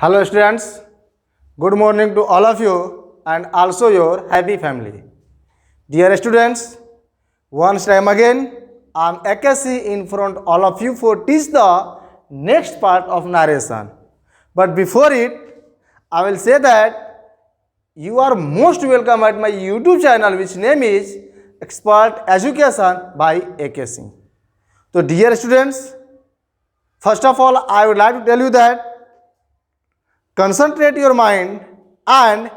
Hello students, good morning to all of you and also your happy family. Dear students, once time again I am Akashi in front all of you for teach the next part of narration. But before it, I will say that you are most welcome at my YouTube channel which name is Expert Education by Akashi. So dear students, first of all I would like to tell you that concentrate your mind and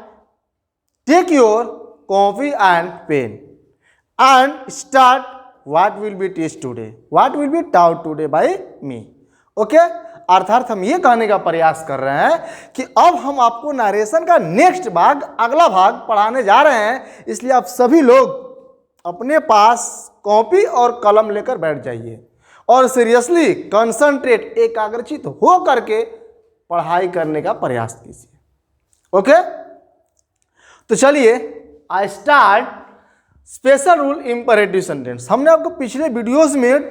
take your coffee and pen and start what will be teach today, what will be taught today by me. Okay अर्थात हम ये कहने का प्रयास कर रहे हैं कि अब हम आपको नरेशन का नेक्स्ट भाग, अगला भाग पढ़ाने जा रहे हैं, इसलिए आप सभी लोग अपने पास कॉपी और कलम लेकर बैठ जाइए और सीरियसली कंसंट्रेट, एकाग्रचित हो करके पढ़ाई करने का प्रयास कीजिए. ओके तो चलिए I start special rule imperative sentence. हमने आपको पिछले वीडियोस में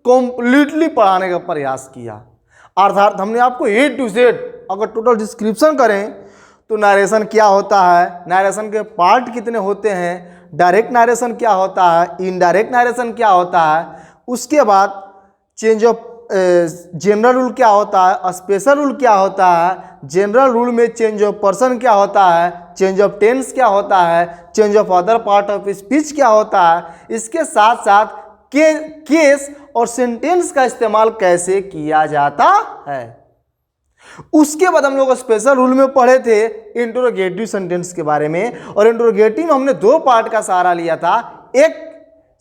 कंप्लीटली पढ़ाने का प्रयास किया, अर्थात हमने आपको ए टू जेड अगर टोटल डिस्क्रिप्शन करें तो नरेशन क्या होता है, नरेशन के पार्ट कितने होते हैं, डायरेक्ट नरेशन क्या होता है, इनडायरेक्ट नरेशन क्या होता है, उसके बाद चेंज ऑफ जनरल रूल क्या होता है, स्पेशल रूल क्या होता है, जनरल रूल में चेंज ऑफ पर्सन क्या होता है, चेंज ऑफ टेंस क्या होता है, change of other part of speech क्या होता है, इसके साथ साथ केस और सेंटेंस का इस्तेमाल कैसे किया जाता है. उसके बाद हम लोग स्पेशल रूल में पढ़े थे इंटरोगेटिव सेंटेंस के बारे में, और इंटरोगेटिव में हमने दो पार्ट का सहारा लिया था, एक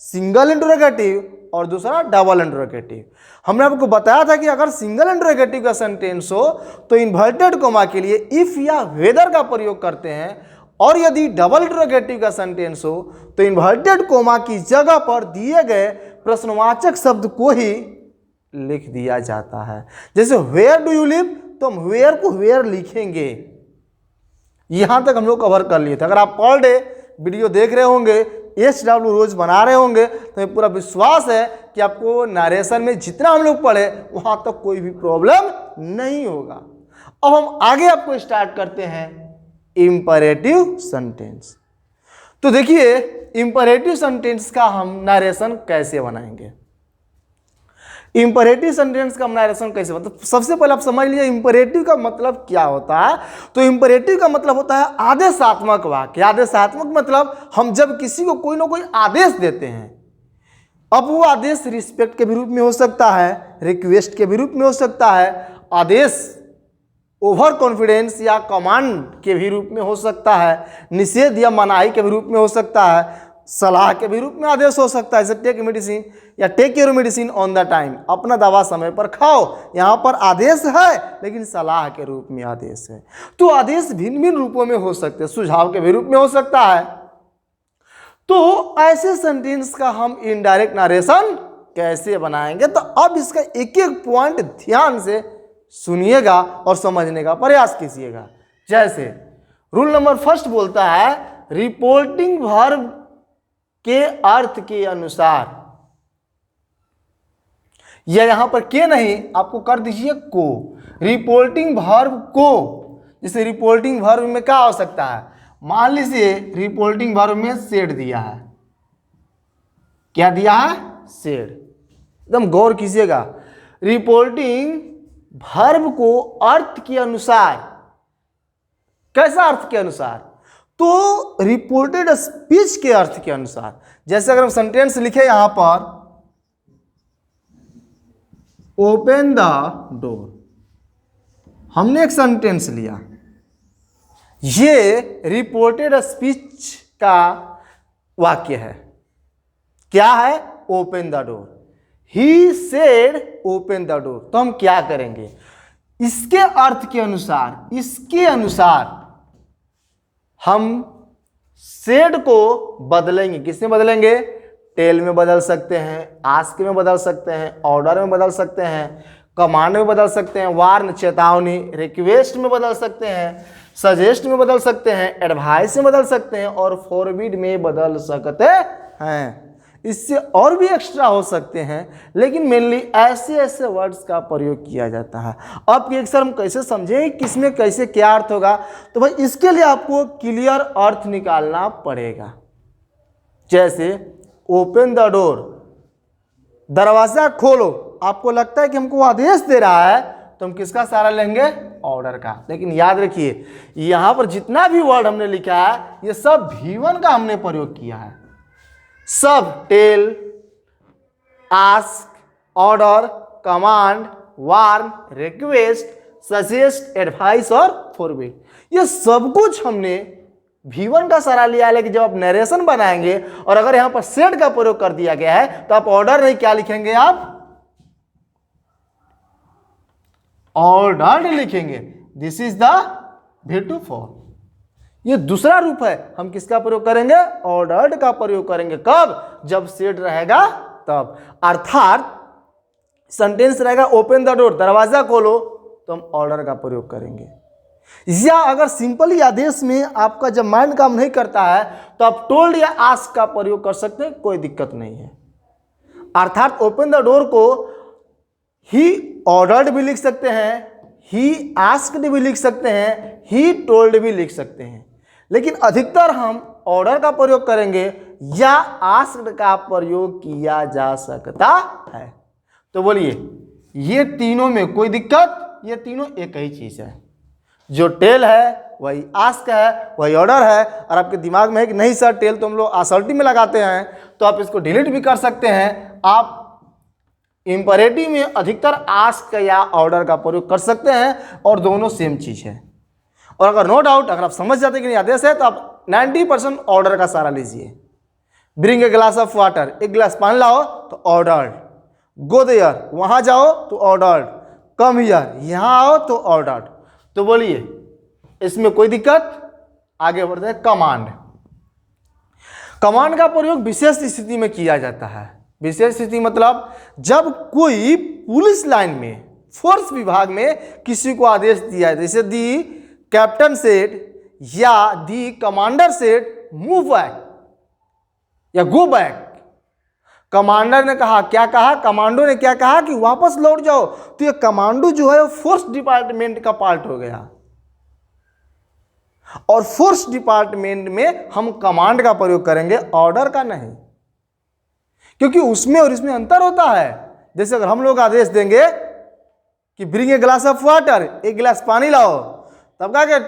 सिंगल इंटरोगेटिव और दूसरा डबल इंटरोगेटिव. हमने आपको बताया था कि अगर सिंगल इंटरोगेटिव का सेंटेंस हो तो इन्वर्टेड कोमा के लिए इफ या वेदर का प्रयोग करते हैं, और यदि डबल इंटरोगेटिव का सेंटेंस हो तो इन्वर्टेड कोमा की जगह पर दिए गए प्रश्नवाचक शब्द को ही लिख दिया जाता है. जैसे वेयर डू यू लिव तो हम वेयर को वेयर लिखेंगे. यहां तक हम लोग कवर कर लिए थे. अगर आप पर डे वीडियो देख रहे होंगे, SW रोज बना रहे होंगे, तो पूरा विश्वास है कि आपको नरेशन में जितना हम लोग पढ़े वहां तक कोई भी प्रॉब्लम नहीं होगा. अब हम आगे आपको स्टार्ट करते हैं इंपरेटिव सेंटेंस. तो देखिए इंपरेटिव सेंटेंस का हम नरेशन कैसे बनाएंगे. इंपरेटिव सेंटेंस का नरेशन कैसे, मतलब सबसे पहले आप समझ लीजिए इंपरेटिव का मतलब क्या होता है. तो इंपरेटिव का मतलब होता है आदेशात्मक वाक्य. आदेशात्मक मतलब हम जब किसी को कोई ना कोई आदेश देते हैं, अब वो आदेश रिस्पेक्ट के भी रूप में हो सकता है, रिक्वेस्ट के भी रूप में हो सकता है, आदेश ओवर कॉन्फिडेंस या कमांड के भी रूप में हो सकता है, निषेध या मनाही के भी रूप में हो सकता है, सलाह के भी रूप में आदेश हो सकता है, जैसे टेक मेडिसिन या take your medicine on the time, अपना दवा समय पर खाओ. यहाँ पर आदेश है लेकिन सलाह के रूप में आदेश है. तो आदेश भिन्न भिन्न रूपों में हो सकते हैं, सुझाव के भी रूप में हो सकता है. तो ऐसे सेंटेंस का हम इनडायरेक्ट नरेशन कैसे बनाएंगे, तो अब इसका एक एक पॉइंट ध्यान से सुनिएगा और समझने का प्रयास कीजिएगा. जैसे रूल नंबर फर्स्ट बोलता है रिपोर्टिंग वर्ब के अर्थ के अनुसार, या यहां पर के नहीं, आपको कर दीजिए को. रिपोर्टिंग वर्ब को, जैसे रिपोर्टिंग वर्ब में क्या हो सकता है, मान लीजिए रिपोर्टिंग वर्ब में सेड दिया है. क्या दिया है, सेड. एकदम गौर कीजिएगा. रिपोर्टिंग वर्ब को अर्थ के अनुसार, कैसा अर्थ के अनुसार, तो रिपोर्टेड स्पीच के अर्थ के अनुसार. जैसे अगर हम सेंटेंस लिखे यहां पर ओपन द डोर, हमने एक सेंटेंस लिया, ये रिपोर्टेड स्पीच का वाक्य है. क्या है, open the door. He said open the door. तो हम क्या करेंगे, इसके अर्थ के अनुसार, इसके अनुसार हम सेड को बदलेंगे. किसमें बदलेंगे, टेल में बदल सकते हैं, आस्क में बदल सकते हैं, ऑर्डर में बदल सकते हैं, कमांड में बदल सकते हैं, वार्न चेतावनी, रिक्वेस्ट में बदल सकते हैं, सजेस्ट में बदल सकते हैं, एडवाइस में बदल सकते हैं, और फॉरबिड में बदल सकते हैं. इससे और भी एक्स्ट्रा हो सकते हैं, लेकिन मेनली ऐसे ऐसे वर्ड्स का प्रयोग किया जाता है। अब कि अक्सर हम कैसे समझें किसमें कैसे क्या अर्थ होगा, तो भाई इसके लिए आपको क्लियर अर्थ निकालना पड़ेगा। जैसे ओपन द डोर, दरवाजा खोलो, आपको लगता है कि हमको आदेश दे रहा है तो हम किसका सहारा लेंगे? ऑर्डर का। लेकिन याद रखिए यहां पर जितना भी वर्ड हमने लिखा है ये सब V1 का हमने प्रयोग किया है। सब tell, ask, order, command, warn, request, suggest, advice और फॉरबिड, ये सब कुछ हमने V1 का सहारा लिया है। लेकिन जब आप नरेशन बनाएंगे और अगर यहां पर सेड का प्रयोग कर दिया गया है तो आप ऑर्डर नहीं, क्या लिखेंगे? आप ऑर्डर्ड लिखेंगे। This is the V2 form. ये दूसरा रूप है, हम किसका प्रयोग करेंगे? ऑर्डर्ड का प्रयोग करेंगे। कब? जब सेड रहेगा तब। अर्थात सेंटेंस रहेगा ओपन द डोर, दरवाजा खोलो, तो हम ऑर्डर का प्रयोग करेंगे। या अगर सिंपली आदेश में आपका जब माइंड काम नहीं करता है तो आप टोल्ड या आस्क का प्रयोग कर सकते हैं, कोई दिक्कत नहीं है। अर्थात ओपन द डोर को ही ऑर्डर्ड भी लिख सकते हैं, ही आस्क्ड भी लिख सकते हैं, ही टोल्ड भी लिख सकते हैं, लेकिन अधिकतर हम ऑर्डर का प्रयोग करेंगे या आस्क्ड का प्रयोग किया जा सकता है। तो बोलिए ये तीनों में कोई दिक्कत? ये तीनों एक ही चीज है। जो टेल है वही आस्क है, वही ऑर्डर है। और आपके दिमाग में है कि नहीं सर टेल तो हम लोग असर्टिव में लगाते हैं, तो आप इसको डिलीट भी कर सकते हैं। आप इंपरेटिव में अधिकतर आस्क या ऑर्डर का प्रयोग कर सकते हैं और दोनों सेम चीज है। और अगर नो डाउट अगर आप समझ जाते हैं कि नहीं आदेश है तो आप 90% ऑर्डर का सहारा लीजिए। Bring a glass of water, एक गिलास पानी लाओ तो ऑर्डर्ड। गो देयर, वहां जाओ तो ऑर्डर्ड। कम हियर, यहां आओ तो ऑर्डर्ड। तो बोलिए इसमें कोई दिक्कत? आगे बढ़ते हैं। कमांड। कमांड का प्रयोग विशेष स्थिति में किया जाता है। विशेष स्थिति मतलब जब कोई पुलिस लाइन में, फोर्स विभाग में किसी को आदेश दिया है, जैसे दी कैप्टन सेड या दी कमांडर सेड मूव बैक या गो बैक। कमांडर ने कहा, क्या कहा? कमांडो ने क्या कहा कि वापस लौट जाओ। तो ये कमांडो जो है वो फोर्स डिपार्टमेंट का पार्ट हो गया, और फोर्स डिपार्टमेंट में हम कमांड का प्रयोग करेंगे, ऑर्डर का नहीं, क्योंकि उसमें और इसमें अंतर होता है। जैसे अगर हम लोग आदेश देंगे कि bring a glass of water, एक गिलास पानी लाओ, तब कहा कि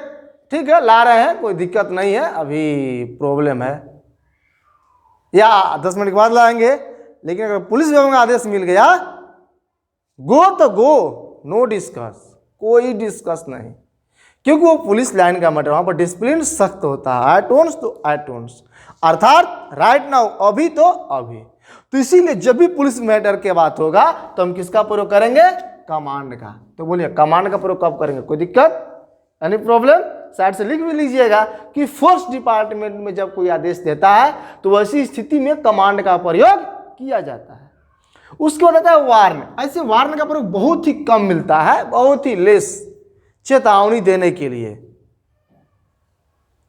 ठीक है ला रहे हैं, कोई दिक्कत नहीं है, अभी प्रॉब्लम है, या 10 मिनट के बाद लाएंगे। लेकिन अगर पुलिस विभाग में आदेश मिल गया गो तो गो, नो डिस्कस, कोई डिस्कस नहीं, क्योंकि वो पुलिस लाइन का मैटर, वहां पर डिसिप्लिन सख्त होता है। एटोन्स तो एटोन्स, अर्थात राइट नाउ, अभी तो अभी। तो इसीलिए जब भी पुलिस मैटर की बात होगा तो हम किसका प्रयोग करेंगे? कमांड का। तो बोलिए कमांड का प्रयोग कब करेंगे? कोई दिक्कत? Any problem? साइड से लिख भी लीजिएगा कि फोर्स डिपार्टमेंट में जब कोई आदेश देता है तो वैसी स्थिति में कमांड का प्रयोग किया जाता है। उसके बाद आता है वार्न। ऐसे वार्न का प्रयोग बहुत ही कम मिलता है, बहुत ही लेस, चेतावनी देने के लिए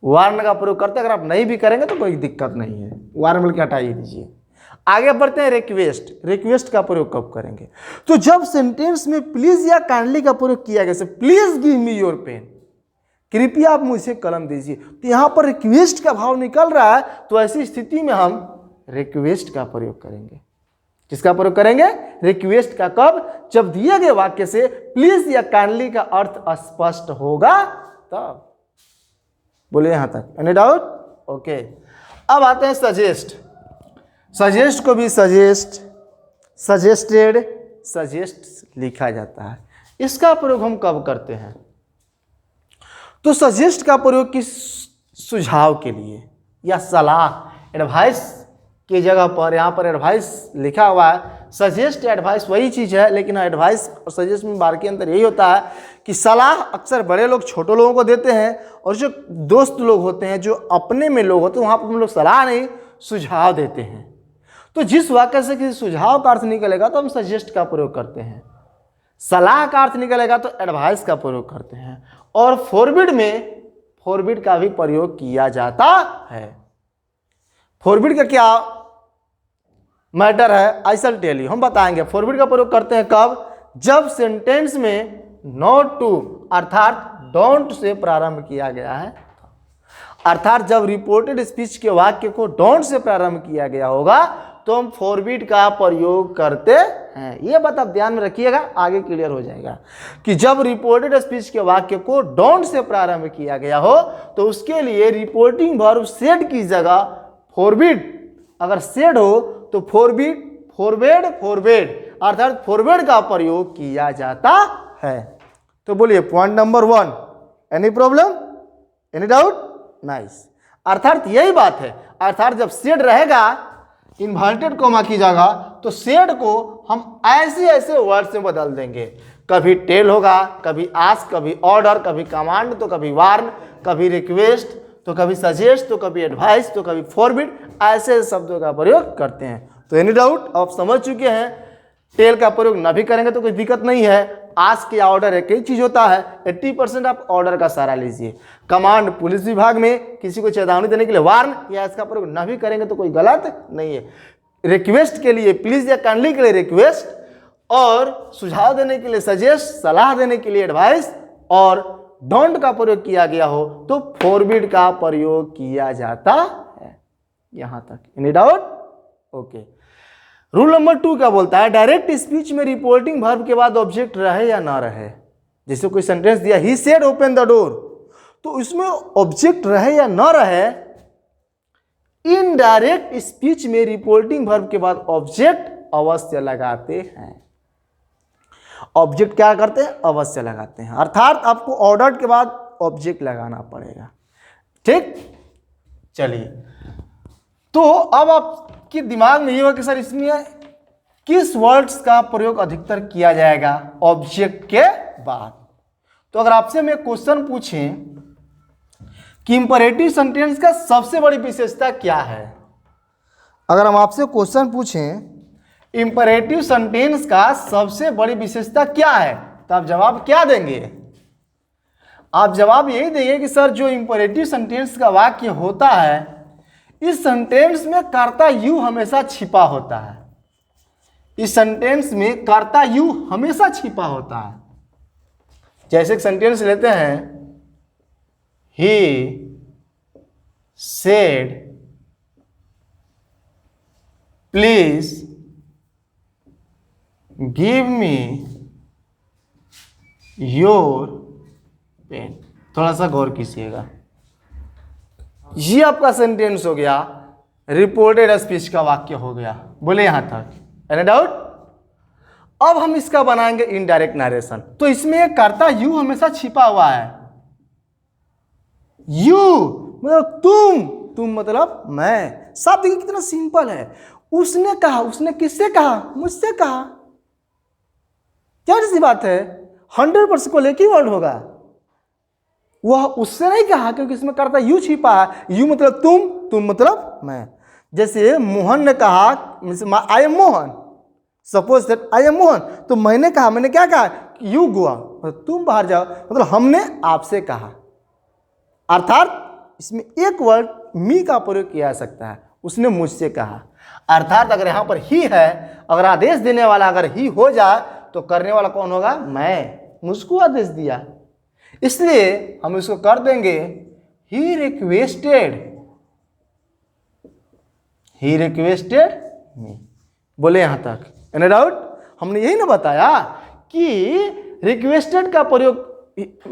वार्न का प्रयोग करते हैं। अगर आप नहीं भी करेंगे तो कोई दिक्कत नहीं है, वार्न बोल के हटा ही दीजिए। आगे बढ़ते हैं रिक्वेस्ट। रिक्वेस्ट का प्रयोग कब करेंगे? तो जब सेंटेंस में प्लीज या काइंडली का प्रयोग किया गया, please give me your pen, कृपया आप मुझे कलम दीजिए, तो यहां पर रिक्वेस्ट का भाव निकल रहा है, तो ऐसी स्थिति में हम रिक्वेस्ट का प्रयोग करेंगे। किसका प्रयोग करेंगे? रिक्वेस्ट का। कब? जब दिए गए वाक्य से प्लीज या काइंडली का अर्थ स्पष्ट होगा तब। बोले यहां तक, एनी डाउट? ओके। अब आते हैं सजेस्ट। सजेस्ट को भी सजेस्ट, सजेस्टेड, सजेस्ट लिखा जाता है। इसका प्रयोग हम कब करते हैं? तो सजेस्ट का प्रयोग किस सुझाव के लिए या सलाह, एडवाइस की जगह पर, यहाँ पर एडवाइस लिखा हुआ है। सजेस्ट एडवाइस वही चीज़ है, लेकिन एडवाइस और सजेस्ट में बारीकी अंतर यही होता है कि सलाह अक्सर बड़े लोग छोटे लोगों को देते हैं, और जो दोस्त लोग होते हैं, जो अपने में लोग होते हैं, वहाँ पर हम लोग सलाह नहीं सुझाव देते हैं। तो जिस वाक्य से किसी सुझाव का अर्थ निकलेगा तो हम सजेस्ट का प्रयोग करते हैं, सलाह का अर्थ निकलेगा तो एडवाइस का प्रयोग करते हैं। और फॉरबिड में फॉरबिड का भी प्रयोग किया जाता है। फॉरबिड का क्या मैटर है, आई शैल टेल यू, हम बताएंगे। फॉरवर्ड का प्रयोग करते हैं कब? जब सेंटेंस में नॉट टू अर्थात डोंट से प्रारंभ किया गया है, अर्थात जब रिपोर्टेड स्पीच के वाक्य को डोंट से प्रारंभ किया गया होगा तो हम फॉरवर्ड का प्रयोग करते हैं। ये बात आप ध्यान में रखिएगा, आगे क्लियर हो जाएगा कि जब रिपोर्टेड स्पीच के वाक्य को डोंट से प्रारंभ किया गया हो तो उसके लिए रिपोर्टिंग वर्ब सेड की जगह फॉरवर्ड, अगर सेड हो तो फॉरवर्ड अर्थात फॉरवर्ड का प्रयोग किया जाता है। तो बोलिए point number 1, any problem, any doubt? Nice. अर्थात यही बात है, अर्थात जब सेड रहेगा इन्वर्टेड कोमा की जगह तो सेड को हम ऐसे वर्ड से बदल देंगे। कभी टेल होगा, कभी आस्क, कभी ऑर्डर, कभी कमांड, तो कभी वार्न, कभी रिक्वेस्ट, तो कभी सजेस्ट, तो कभी एडवाइस, तो कभी फॉरवर्ड, ऐसे शब्दों का प्रयोग करते हैं। तो एनी डाउट? आप समझ चुके हैं। टेल का प्रयोग न भी करेंगे तो कोई दिक्कत नहीं है। आस्क या ऑर्डर एक ही चीज होता है। 80% आप ऑर्डर का सहारा लीजिए। कमांड पुलिस विभाग में किसी को चेतावनी देने के लिए वार्न, या इसका प्रयोग न भी करेंगे तो कोई गलत नहीं है। रिक्वेस्ट के लिए प्लीज या काइंडली के लिए रिक्वेस्ट, और सुझाव देने के लिए सजेस्ट, सलाह देने के लिए एडवाइस, और डोंट का प्रयोग किया गया हो तो फॉरवर्ड का प्रयोग किया जाता है। यहां तक any doubt? Okay. Rule number 2 क्या बोलता है? डायरेक्ट स्पीच में रिपोर्टिंग वर्ब के बाद ऑब्जेक्ट रहे या ना रहे। जैसे कोई सेंटेंस दिया, he said open the door, तो उसमें ऑब्जेक्ट रहे या ना रहे, इनडायरेक्ट स्पीच में रिपोर्टिंग वर्ब के बाद ऑब्जेक्ट अवश्य लगाते हैं। ऑब्जेक्ट क्या करते हैं? अवश्य लगाते हैं। अर्थात आपको ऑर्डर के बाद ऑब्जेक्ट लगाना पड़ेगा। ठीक, चलिए। तो अब आपके दिमाग में ये होगा कि सर इसमें किस वर्ड्स का प्रयोग अधिकतर किया जाएगा ऑब्जेक्ट के बाद। तो अगर आपसे मैं क्वेश्चन पूछें कि इंपरेटिव सेंटेंस का सबसे बड़ी विशेषता क्या है, अगर हम आपसे क्वेश्चन पूछें इंपरेटिव सेंटेंस का सबसे बड़ी विशेषता क्या है, तो आप जवाब क्या देंगे? आप जवाब यही देंगे कि सर जो इंपरेटिव सेंटेंस का वाक्य होता है, इस सेंटेंस में कर्ता यू हमेशा छिपा होता है। इस सेंटेंस में कर्ता यू हमेशा छिपा होता है। जैसे एक सेंटेंस लेते हैं, he said please give me your pen. थोड़ा सा गौर कीजिएगा, ये आपका सेंटेंस हो गया, रिपोर्टेड स्पीच का वाक्य हो गया। बोले यहां तक, एनी डाउट? अब हम इसका बनाएंगे इनडायरेक्ट नरेशन। तो इसमें एक कर्ता यू हमेशा छिपा हुआ है। यू मतलब तुम मतलब मैं। सब देखिए कितना सिंपल है। उसने कहा, उसने किससे कहा? मुझसे कहा। क्या सी बात है? 100% को लेके वर्ड होगा। वह उससे नहीं कहा क्योंकि इसमें कर्ता यू छिपा है। यू मतलब तुम मतलब मैं। जैसे मोहन ने कहा, I am Mohan, suppose that I am Mohan, तो मैंने कहा, मैंने क्या कहा? यू गोआ, तुम बाहर जाओ, मतलब हमने आपसे कहा। अर्थात इसमें एक वर्ड मी का प्रयोग किया जा सकता है, उसने मुझसे कहा। अर्थात अगर यहाँ पर ही है, अगर आदेश देने वाला अगर ही हो जाए तो करने वाला कौन होगा? मैं, मुझको आदेश दिया, इसलिए हम इसको कर देंगे ही रिक्वेस्टेड मी। बोले यहां तक, एनी डाउट? हमने यही ना बताया कि रिक्वेस्टेड का प्रयोग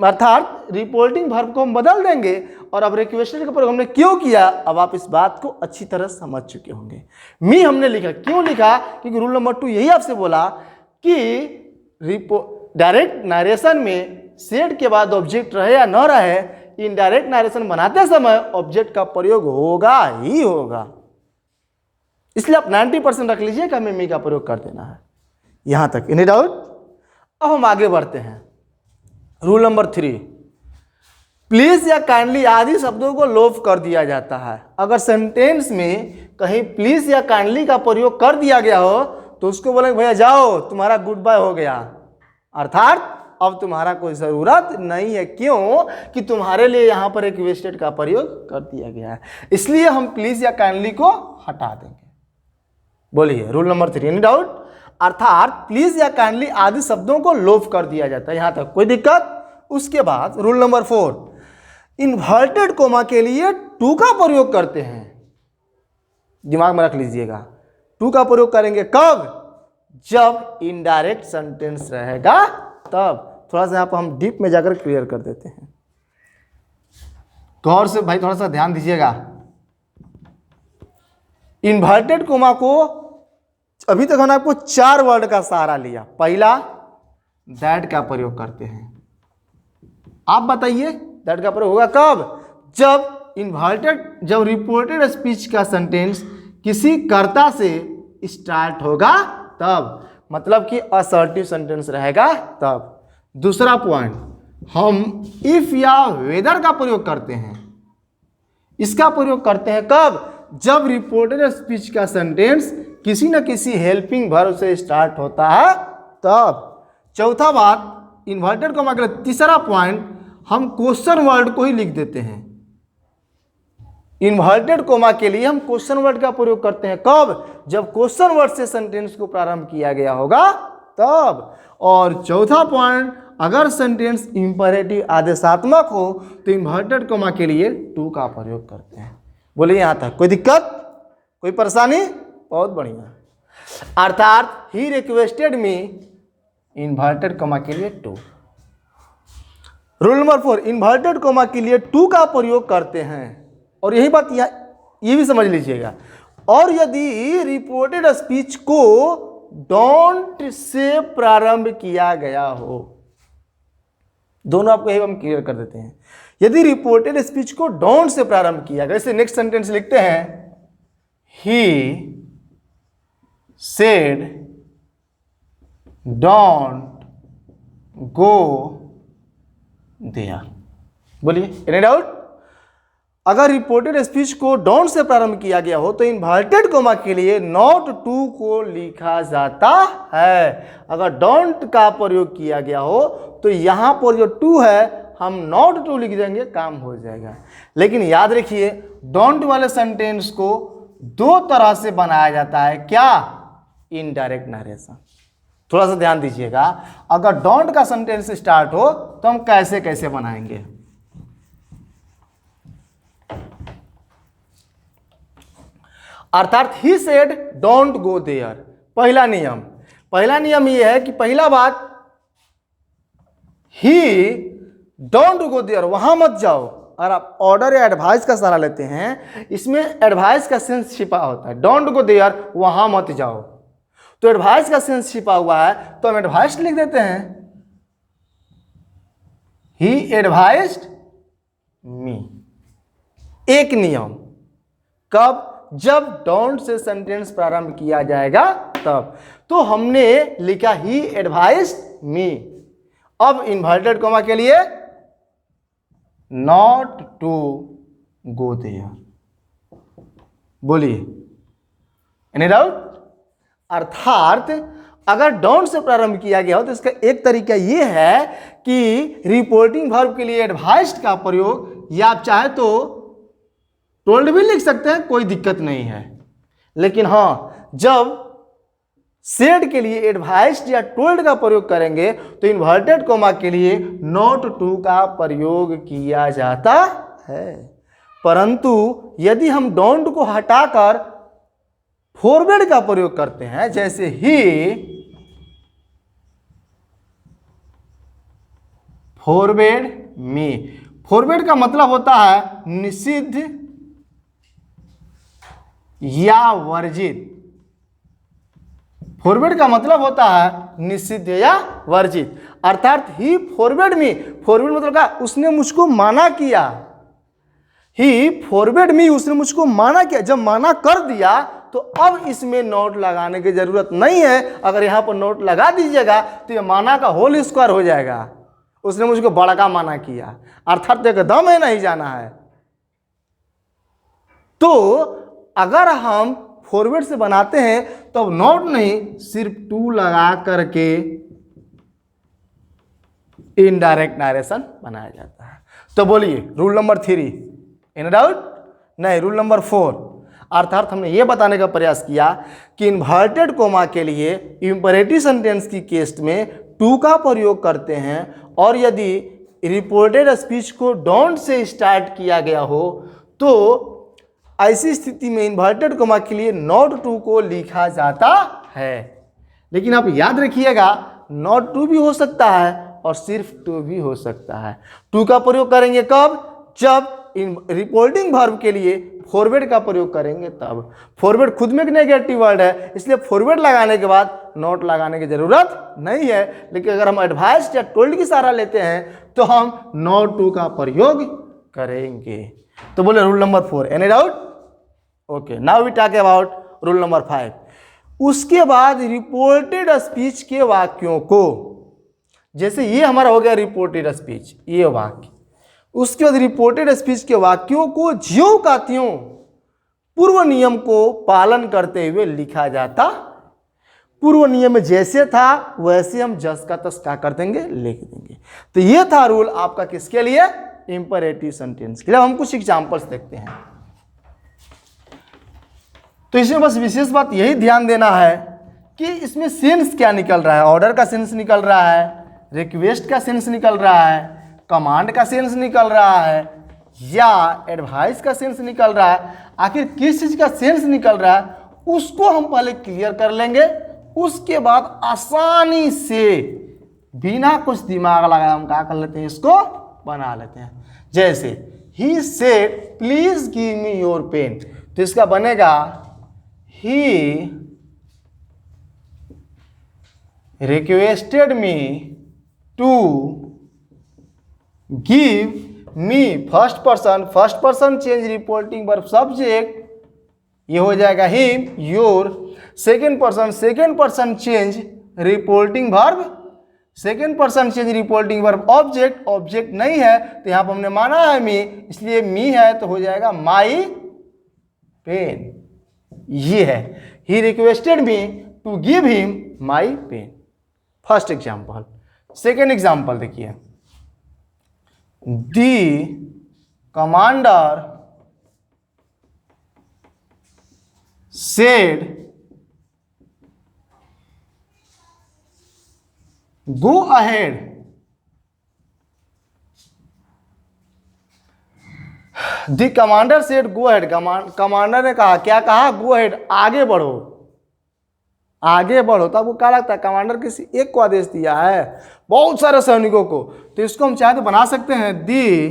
अर्थात रिपोर्टिंग वर्ब को हम बदल देंगे। और अब रिक्वेस्टेड का प्रयोग हमने क्यों किया, अब आप इस बात को अच्छी तरह समझ चुके होंगे। मी हमने लिखा, क्यों लिखा? क्योंकि रूल नंबर 2 यही आपसे बोला कि डायरेक्ट नरेशन में सेड के बाद ऑब्जेक्ट रहे या न रहे, इनडायरेक्ट नरेशन बनाते समय ऑब्जेक्ट का प्रयोग होगा ही होगा। इसलिए आप 90% रख लीजिए कि हमें मी का प्रयोग कर देना है। यहां तक एनी डाउट? अब हम आगे बढ़ते हैं। रूल नंबर 3, प्लीज या काइंडली आदि शब्दों को लोप कर दिया जाता है। अगर सेंटेंस में कहीं प्लीज या काइंडली का प्रयोग कर दिया गया हो तो उसको बोलेंगे भैया जाओ, तुम्हारा गुड बाय हो गया। अर्थात अब तुम्हारा कोई ज़रूरत नहीं है। क्यों? कि तुम्हारे लिए यहाँ पर रिक्वेस्टेड का प्रयोग कर दिया गया है। इसलिए हम प्लीज या काइंडली को हटा देंगे। बोलिए रूल नंबर 3, एनी डाउट? अर्थात प्लीज या काइंडली आदि शब्दों को लोप कर दिया जाता है, यहां तक कोई दिक्कत? उसके बाद रूल नंबर 4, इन्वर्टेड कोमा के लिए टू का प्रयोग करते हैं। दिमाग में रख लीजिएगा, टू का प्रयोग करेंगे कब? जब इनडायरेक्ट सेंटेंस रहेगा तब। थोड़ा सा यहाँ पर हम डीप में जाकर क्लियर कर देते हैं, गौर से भाई थोड़ा सा ध्यान दीजिएगा। इन्वर्टेड कोमा को अभी तक हमने आपको 4 वर्ड का सहारा लिया। पहला, दैट का प्रयोग करते हैं। आप बताइए दैट का प्रयोग होगा कब? जब रिपोर्टेड स्पीच का सेंटेंस किसी कर्ता से स्टार्ट होगा तब, मतलब कि असर्टिव सेंटेंस रहेगा तब। दूसरा पॉइंट, हम इफ या वेदर का प्रयोग करते हैं। इसका प्रयोग करते हैं कब? जब रिपोर्टेड स्पीच का सेंटेंस किसी न किसी हेल्पिंग वर्ब से स्टार्ट होता है तब। चौथा बात, इन्वर्टेड कोमा के लिए तीसरा पॉइंट, हम क्वेश्चन वर्ड को ही लिख देते हैं। इन्वर्टेड कोमा के लिए हम क्वेश्चन वर्ड का प्रयोग करते हैं कब? जब क्वेश्चन वर्ड से सेंटेंस को प्रारंभ किया गया होगा तब। और चौथा पॉइंट, अगर सेंटेंस इंपरेटिव आदेशात्मक हो तो इन्वर्टेड कोमा के लिए टू का प्रयोग करते हैं। बोलिए यहां तक कोई दिक्कत, कोई परेशानी? बहुत बढ़िया। अर्थात he requested me, inverted comma के लिए to. Rule number 4, inverted comma के लिए टू का प्रयोग करते हैं। और यही बात ये भी समझ लीजिएगा। और यदि रिपोर्टेड स्पीच को डोंट से प्रारंभ किया गया हो, दोनों आपको यही हम क्लियर कर देते हैं। यदि रिपोर्टेड स्पीच को डोंट से प्रारंभ किया गया, जैसे नेक्स्ट सेंटेंस लिखते हैं, he said don't go there. बोलिए एनी डाउट? अगर रिपोर्टेड स्पीच को डोंट से प्रारंभ किया गया हो तो इन्वर्टेड कोमा के लिए नॉट टू को लिखा जाता है। अगर डोंट का प्रयोग किया गया हो तो यहां पर जो टू है हम नॉट टू लिख देंगे, काम हो जाएगा। लेकिन याद रखिए, डोंट वाले सेंटेंस को 2 तरह से बनाया जाता है। क्या? Indirect narration. थोड़ा सा ध्यान दीजिएगा, अगर डोंट का सेंटेंस स्टार्ट हो तो हम कैसे कैसे बनाएंगे। अर्थात he said don't go there. पहला नियम यह है कि पहला बात, ही डोंट गो देयर, वहां मत जाओ। और आप ऑर्डर या एडवाइस का सहारा लेते हैं, इसमें एडवाइस का सेंस छिपा होता है। डोंट गो देयर, वहां मत जाओ, तो एडवाइस का सेंस छिपा हुआ है तो हम एडवाइस लिख देते हैं, ही एडवाइस्ड मी। एक नियम, कब? जब डोंट से सेंटेंस प्रारंभ किया जाएगा तब। तो हमने लिखा ही एडवाइस्ड मी। अब इन्वर्टेड कोमा के लिए नॉट टू गो देयर। बोलिए एनी डाउट? अर्थात अगर डोंट से प्रारंभ किया गया हो तो इसका एक तरीका यह है कि रिपोर्टिंग वर्ब के लिए एडवाइस्ड का प्रयोग, या आप चाहे तो टोल्ड भी लिख सकते हैं, कोई दिक्कत नहीं है। लेकिन हाँ, जब सेड के लिए एडवाइस्ड या टोल्ड का प्रयोग करेंगे तो इन्वर्टेड कोमा के लिए नॉट टू का प्रयोग किया जाता है। परंतु यदि हम डोंट को हटाकर फॉरवर्ड का प्रयोग करते हैं, जैसे ही फॉरवर्ड मी। फॉरवर्ड का मतलब होता है निषिद्ध या वर्जित। फॉरवर्ड का मतलब होता है निषिद्ध या वर्जित। अर्थात ही फॉरवर्ड मी, फॉरवर्ड मतलब क्या? उसने मुझको माना किया। ही फॉरवर्ड मी, उसने मुझको माना किया। जब माना कर दिया तो अब इसमें नोट लगाने की जरूरत नहीं है। अगर यहां पर नोट लगा दीजिएगा तो ये माना का होल स्क्वायर हो जाएगा। उसने मुझको बड़ा माना किया, अर्थात एकदम है नहीं जाना है। तो अगर हम फॉरवर्ड से बनाते हैं तो अब नॉट नहीं, सिर्फ टू लगा करके इनडायरेक्ट नरेशन बनाया जाता है। तो बोलिए रूल नंबर 3, इन डाउट? नहीं, रूल नंबर 4, अर्थात हमने ये बताने का प्रयास किया कि इन्वर्टेड कोमा के लिए इंपरेटिव सेंटेंस की केस में टू का प्रयोग करते हैं, और यदि रिपोर्टेड स्पीच को डोंट से स्टार्ट किया गया हो तो ऐसी स्थिति में इन्वर्टेड कोमा के लिए नॉट टू को लिखा जाता है। लेकिन आप याद रखिएगा, नॉट टू भी हो सकता है और सिर्फ टू भी हो सकता है। टू का प्रयोग करेंगे कब? जब रिपोर्टिंग वर्ब के लिए फॉरवर्ड का प्रयोग करेंगे तब। फॉरवर्ड खुद में एक नेगेटिव वर्ड है, इसलिए फॉरवर्ड लगाने के बाद नॉट लगाने की जरूरत नहीं है। लेकिन अगर हम एडवाइस या टोल्ड की सहारा लेते हैं तो हम नॉट टू का प्रयोग करेंगे। तो बोले rule number 4, any doubt? Okay, now we talk about rule number 5। उसके बाद रिपोर्टेड स्पीच के वाक्यों को, जैसे ये हमारा हो गया रिपोर्टेड स्पीच, ये वाक्य, उसके बाद रिपोर्टेड स्पीच के वाक्यों को ज्यों का त्यों पूर्व नियम को पालन करते हुए लिखा जाता। पूर्व नियम में जैसे था वैसे हम जस का तस क्या कर देंगे, लिख देंगे। तो ये था रूल आपका किसके लिए? इंपरेटिव सेंटेंस के लिए। हम कुछ एग्जांपल्स देखते हैं। तो इसमें बस विशेष बात यही ध्यान देना है कि इसमें सेंस क्या निकल रहा है। ऑर्डर का सेंस निकल रहा है, रिक्वेस्ट का सेंस निकल रहा है, कमांड का सेंस निकल रहा है, या एडवाइस का सेंस निकल रहा है। आखिर किस चीज का सेंस निकल रहा है उसको हम पहले क्लियर कर लेंगे। उसके बाद आसानी से बिना कुछ दिमाग लगाए हम क्या कर लेते हैं, इसको बना लेते हैं। जैसे he said please give me your pen, तो इसका बनेगा he requested me to give me, first person change reporting verb subject, ये हो जाएगा him, your. Second person change reporting verb, second person change reporting verb object नहीं है तो यहां पर हमने माना है मी, इसलिए मी है तो हो जाएगा माई पेन। ये है he requested me to give him my pen, first example. Second example देखिए, The commander said, go ahead. The commander said, go ahead. Commander ने कहा, क्या कहा? Go ahead, आगे बढ़ो, आगे बढ़ो। तो आपको क्या लगता है, कमांडर किसी एक को आदेश दिया है, बहुत सारे सैनिकों को? तो इसको हम चाहे तो बना सकते हैं दी।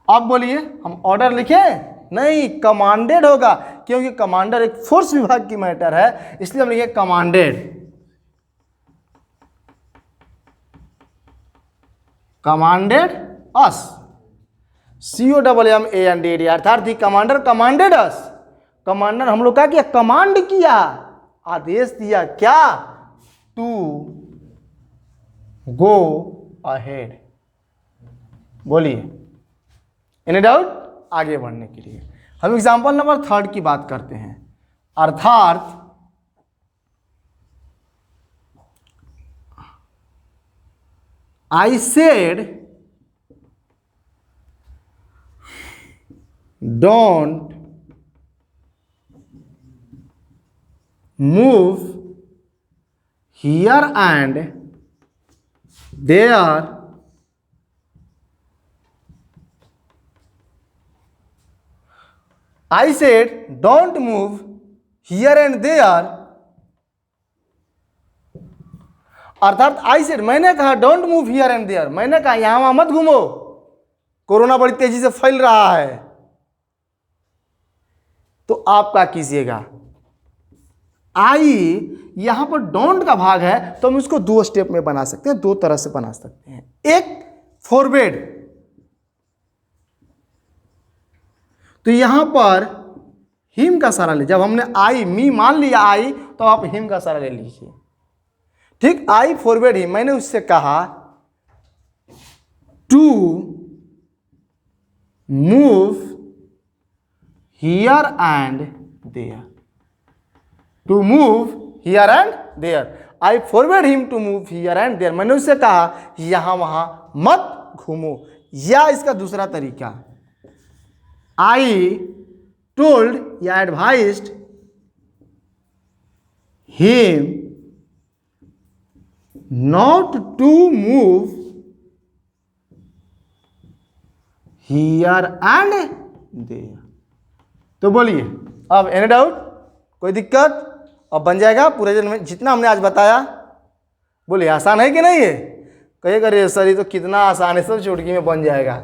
अब बोलिए, हम ऑर्डर लिखे? नहीं, कमांडेड होगा, क्योंकि कमांडर एक फोर्स विभाग की मैटर है, इसलिए हम लिखे कमांडेड। कमांडेड अस, COMMANDED, अर्थात कमांडर कमांडेड अस। कमांडर हम लोग क्या किया? कमांड किया, आदेश दिया, क्या? To go ahead. बोलिए, एनी डाउट? आगे बढ़ने के लिए हम एग्जांपल नंबर 3 की बात करते हैं। अर्थात I said don't move here and there. I said don't move here and there. अर्थात आई सेड, मैंने कहा don't move here and there, मैंने कहा यहां वहां मत घूमो, कोरोना बड़ी तेजी से फैल रहा है। तो आप क्या कीजिएगा, आई यहां पर डोंट का भाग है तो हम इसको 2 स्टेप में बना सकते हैं, 2 तरह से बना सकते हैं। एक फॉरवर्ड, तो यहां पर हिम का सहारा ले, जब हमने आई मी मान लिया आई, तो आप हिम का सहारा ले लीजिए। ठीक, आई फॉरवर्ड ही, मैंने उससे कहा to move here and there, to move here and there. I forward him to move here and there, मैंने उससे कहा यहां वहां मत घूमो। या इसका दूसरा तरीका, आई टोल्ड या advised him not to move here and there. तो बोलिए अब एनी डाउट, कोई दिक्कत? अब बन जाएगा पूरे दिन में जितना हमने आज बताया। बोलिए आसान है कि नहीं है? कहिए करे सर ये तो कितना आसान है, सब चुटकी में बन जाएगा।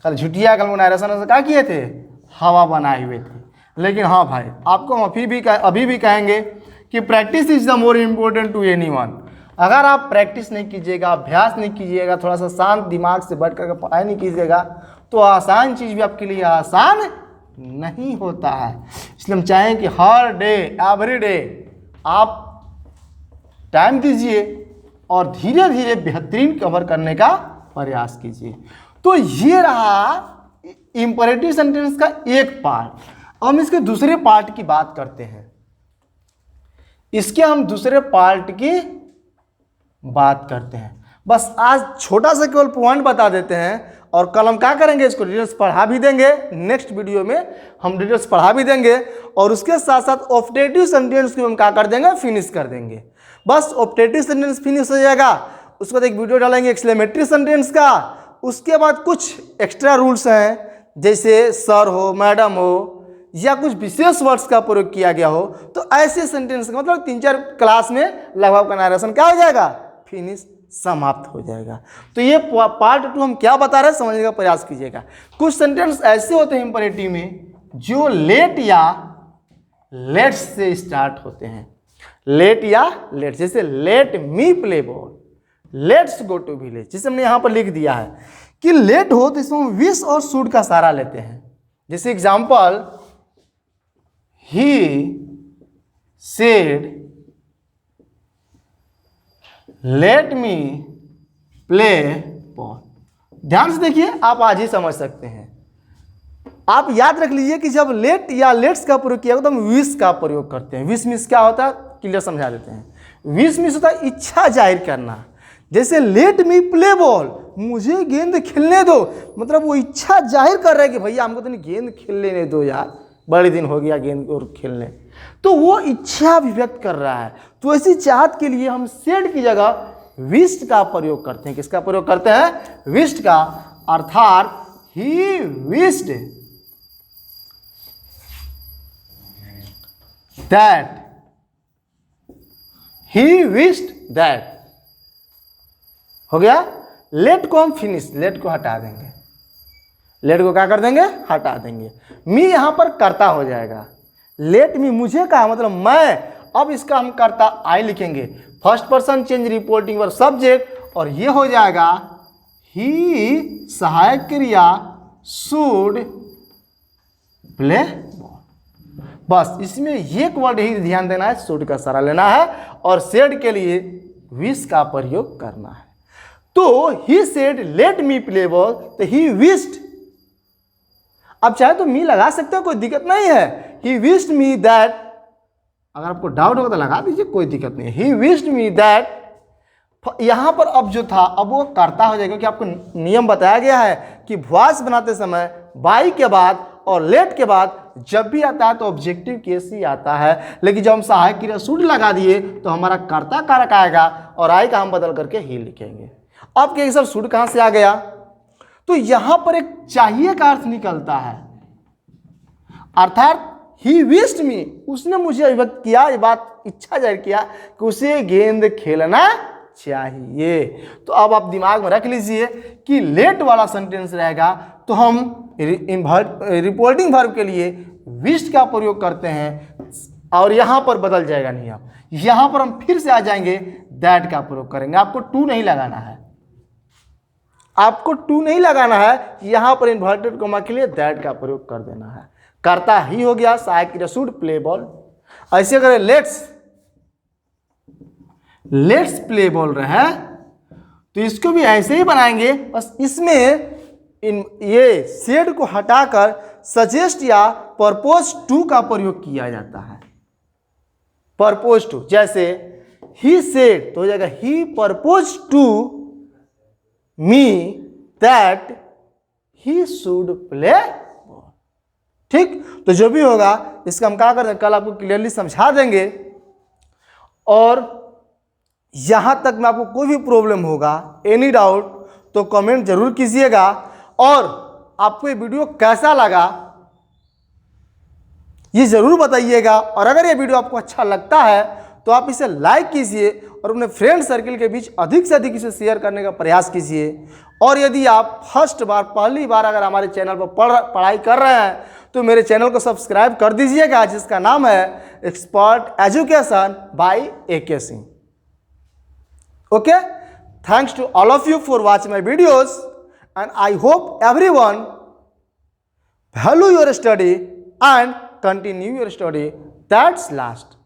कल झुटिया कल नायरसन क्या किए थे? हवा बनाए हुए थे। लेकिन हाँ भाई, आपको हम अभी भी कहेंगे कि practice is the more important to anyone. अगर आप प्रैक्टिस नहीं कीजिएगा, अभ्यास नहीं कीजिएगा, थोड़ा सा शांत दिमाग से बैठ करके पढ़ाई नहीं कीजिएगा, तो आसान चीज़ भी आपके लिए आसान नहीं होता है। इसलिए हम चाहें कि हर डे एवरी डे आप टाइम दीजिए और धीरे धीरे बेहतरीन कवर करने का प्रयास कीजिए। तो ये रहा इंपरेटिव सेंटेंस का एक पार्ट। अब हम इसके दूसरे पार्ट की बात करते हैं। इसके हम दूसरे पार्ट की बात करते हैं। बस आज छोटा सा केवल पॉइंट बता देते हैं और कल हम क्या करेंगे, इसको डिटेल्स पढ़ा भी देंगे। नेक्स्ट वीडियो में हम डिटेल्स पढ़ा भी देंगे और उसके साथ साथ ऑप्टेटिव सेंटेंस को हम क्या कर देंगे, फिनिश कर देंगे। बस ऑप्टेटिव सेंटेंस फिनिश हो जाएगा, उसके बाद एक वीडियो डालेंगे एक्सक्लेमेटरी सेंटेंस का। उसके बाद कुछ एक्स्ट्रा रूल्स हैं, जैसे सर हो, मैडम हो, या कुछ विशेष वर्ड्स का प्रयोग किया गया हो, तो ऐसे सेंटेंस का मतलब 3-4 क्लास में लगभग का नारेशन क्या हो जाएगा, फिनिश, समाप्त हो जाएगा। तो ये पार्ट 2 हम क्या बता रहे हैं समझने का प्रयास कीजिएगा। कुछ सेंटेंस ऐसे होते हैं इंपरेटिव में जो लेट या लेट्स से स्टार्ट होते हैं। लेट या लेट, जैसे let me play ball, let's go to village, जिसे हमने यहाँ पर लिख दिया है कि लेट हो तो इसमें विश और शुड का सहारा लेते हैं। जैसे example, he said let me play ball. ध्यान से देखिए, आप आज ही समझ सकते हैं। आप याद रख लीजिए कि जब लेट या लेट्स का प्रयोग किया तो हम विश का प्रयोग करते हैं। विश मिस क्या होता है, क्लियर समझा देते हैं। विश मिस होता है इच्छा जाहिर करना। जैसे लेट मी प्ले बॉल, मुझे गेंद खेलने दो, मतलब वो इच्छा जाहिर कर रहा है कि भैया हमको तो नहीं गेंद खेलने नहीं दो यार, बड़े दिन हो गया गेंद और खेलने, तो वो इच्छा अभिव्यक्त कर रहा है। तो ऐसी चाहत के लिए हम सेड की जगह विश्ड का प्रयोग करते हैं। किसका प्रयोग करते हैं, विश्ड का, अर्थात he wished that, he wished that. हो गया। लेट को हम फिनिश, लेट को हटा देंगे, लेट को क्या कर देंगे, हटा देंगे। मी यहां पर कर्ता हो जाएगा। लेट मी मुझे का मतलब मैं, अब इसका हम कर्ता आई लिखेंगे, first person change reporting verb subject, और ये हो जाएगा ही सहायक क्रिया शुड प्ले बॉल। बस इसमें एक वर्ड ही ध्यान देना है, शुड का सहारा लेना है और सेड के लिए विश का प्रयोग करना है। तो he said let me play ball, तो ही विश्ड, अब चाहे तो मी लगा सकते हो, कोई दिक्कत नहीं है। ही विश्ड मी दैट, अगर आपको डाउट होगा तो लगा दीजिए, कोई दिक्कत नहीं। ही विश्ड मी दैट, यहां पर अब जो था अब वो कर्ता हो जाएगा, क्योंकि आपको नियम बताया गया है कि वॉइस बनाते समय बाई के बाद और लेट के बाद जब भी आता है तो ऑब्जेक्टिव केस ही आता है। लेकिन जब हम सहायक क्रिया शुड लगा दिए तो हमारा कर्ता कारक आएगा और आई का हम बदल करके ही लिखेंगे। अब क्या सर शुड कहां से आ गया, तो यहां पर एक चाहिए का अर्थ निकलता है, अर्थात ही विश्ड मी, उसने मुझे अभिव्यक्त किया, ये बात इच्छा जाहिर किया कि उसे गेंद खेलना चाहिए। तो अब आप दिमाग में रख लीजिए कि लेट वाला सेंटेंस रहेगा तो हम रिपोर्टिंग वर्ब के लिए विश्ड का प्रयोग करते हैं और यहां पर बदल जाएगा नियम। यहां पर हम फिर से आ जाएंगे, दैट का प्रयोग करेंगे। आपको टू नहीं लगाना है, आपको टू नहीं लगाना है, यहां पर इन्वर्टेड कोमा के लिए दैट का प्रयोग कर देना है। करता ही हो गया सहायक क्रिया शुड प्ले बॉल। ऐसे अगर लेट्स प्ले बॉल रहे तो इसको भी ऐसे ही बनाएंगे, बस इसमें ये सेड को हटाकर सजेस्ट या परपोज टू का प्रयोग किया जाता है। परपोज टू, जैसे ही सेड तो हो जाएगा he propose to me that he should play ball. ठीक, तो जो भी होगा इसका हम क्या कर देंगे, कल आपको क्लियरली समझा देंगे। और यहां तक में आपको कोई भी प्रॉब्लम होगा, एनी डाउट, तो कमेंट जरूर कीजिएगा। और आपको ये वीडियो कैसा लगा ये जरूर बताइएगा। और अगर ये वीडियो आपको अच्छा लगता है तो आप इसे लाइक कीजिए और अपने फ्रेंड सर्किल के बीच अधिक से अधिक इसे शेयर करने का प्रयास कीजिए। और यदि आप फर्स्ट बार, पहली बार अगर हमारे चैनल पर पढ़ाई कर रहे हैं तो मेरे चैनल को सब्सक्राइब कर दीजिएगा, जिसका नाम है expert education by AK Singh. Okay, thanks to all of you for watching my videos, and I hope everyone value your study and continue your study. That's last.